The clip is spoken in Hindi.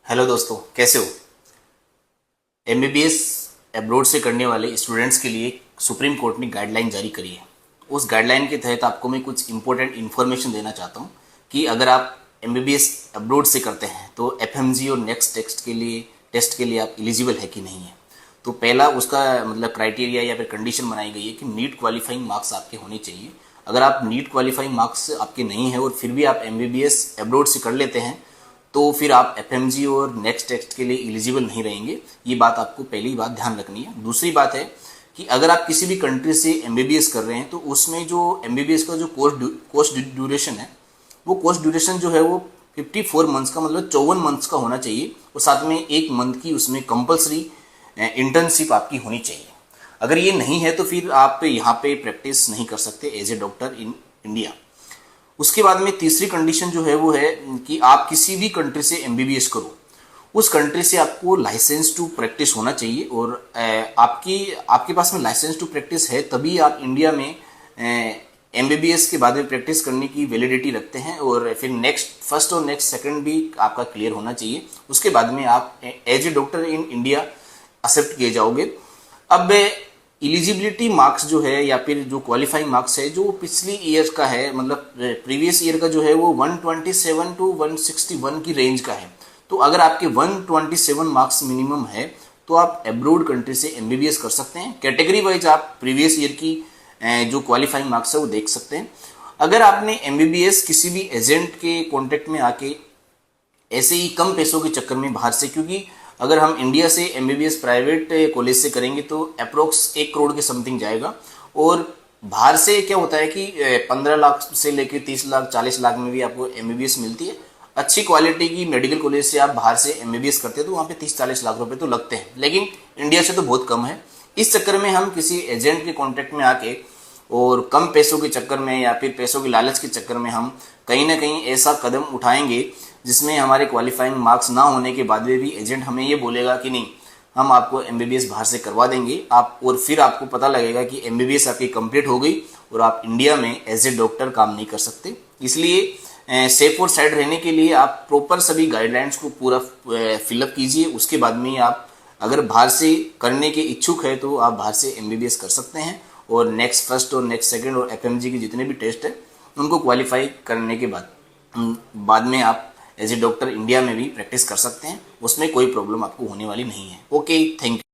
हेलो दोस्तों, कैसे हो। एमबीबीएस अब्रॉड से करने वाले स्टूडेंट्स के लिए सुप्रीम कोर्ट ने गाइडलाइन जारी करी है। उस गाइडलाइन के तहत आपको मैं कुछ इंपॉर्टेंट इन्फॉर्मेशन देना चाहता हूँ कि अगर आप एमबीबीएस अब्रॉड से करते हैं तो एफएमजी और नेक्स्ट टेस्ट के लिए आप एलिजिबल है कि नहीं है। तो पहला उसका मतलब क्राइटेरिया या फिर कंडीशन बनाई गई है कि नीट क्वालिफाइंग मार्क्स आपके होने चाहिए। अगर आप नीट क्वालिफाइंग मार्क्स आपके नहीं है और फिर भी आप एमबीबीएस अब्रॉड से कर लेते हैं तो फिर आप एफएमजी और नेक्स्ट टेस्ट के लिए एलिजिबल नहीं रहेंगे। ये बात आपको पहली बात ध्यान रखनी है। दूसरी बात है कि अगर आप किसी भी कंट्री से एमबीबीएस कर रहे हैं तो उसमें जो एमबीबीएस का जो कोर्स ड्यूरेशन है, वो कोर्स ड्यूरेशन जो है वो 54 मंथ्स का मतलब 54 मंथ्स का होना चाहिए और साथ में एक मंथ की उसमें कंपलसरी इंटर्नशिप आपकी होनी चाहिए। अगर ये नहीं है तो फिर आप यहाँ पे प्रैक्टिस नहीं कर सकते as a doctor in India. उसके बाद में तीसरी कंडीशन जो है वो है कि आप किसी भी कंट्री से एमबीबीएस करो, उस कंट्री से आपको लाइसेंस टू प्रैक्टिस होना चाहिए और आपके पास में लाइसेंस टू प्रैक्टिस है तभी आप इंडिया में एमबीबीएस के बाद में प्रैक्टिस करने की वैलिडिटी रखते हैं और फिर फर्स्ट और नेक्स्ट सेकंड भी आपका क्लियर होना चाहिए। उसके बाद में आप as a doctor in India accept किए जाओगे। अब एलिजिबिलिटी मार्क्स जो है या फिर जो क्वालिफाइंग मार्क्स है जो पिछली ईयर का है, मतलब प्रीवियस ईयर का जो है वो 127 टू 161 की रेंज का है। तो अगर आपके 127 मार्क्स मिनिमम है तो आप अब्रॉड कंट्री से एमबीबीएस कर सकते हैं। कैटेगरी वाइज आप प्रीवियस ईयर की जो क्वालिफाइंग मार्क्स है वो देख सकते हैं। अगर आपने एमबीबीएस किसी भी एजेंट के कॉन्टेक्ट में आके ऐसे ही कम पैसों के चक्कर में बाहर से, क्योंकि अगर हम इंडिया से एमबीबीएस प्राइवेट कॉलेज से करेंगे तो अप्रोक्स 1 करोड़ के समथिंग जाएगा और बाहर से क्या होता है कि 15 लाख से लेकर 30 लाख 40 लाख में भी आपको एमबीबीएस मिलती है। अच्छी क्वालिटी की मेडिकल कॉलेज से आप बाहर से एमबीबीएस करते हैं तो वहाँ पे 30-40 लाख रुपए तो लगते हैं, लेकिन इंडिया से तो बहुत कम है। इस चक्कर में हम किसी एजेंट के कॉन्टेक्ट में आके और कम पैसों के चक्कर में या फिर पैसों की लालच के चक्कर में हम कहीं ना कहीं ऐसा कदम उठाएंगे जिसमें हमारे क्वालिफाइंग मार्क्स ना होने के बाद में भी एजेंट हमें ये बोलेगा कि नहीं, हम आपको एमबीबीएस बाहर से करवा देंगे आप, और फिर आपको पता लगेगा कि एमबीबीएस आपकी कंप्लीट हो गई और आप इंडिया में एज ए डॉक्टर काम नहीं कर सकते। इसलिए सेफ और साइड रहने के लिए आप प्रॉपर सभी गाइडलाइंस को पूरा फिलअप कीजिए। उसके बाद में आप अगर बाहर से करने के इच्छुक है तो आप बाहर से एमबीबीएस कर सकते हैं और नेक्स्ट फर्स्ट और नेक्स्ट सेकंड और एफएमजी के जितने भी टेस्ट है उनको क्वालिफाई करने के बाद में आप एज ए डॉक्टर इंडिया में भी प्रैक्टिस कर सकते हैं। उसमें कोई प्रॉब्लम आपको होने वाली नहीं है। Okay, thank you.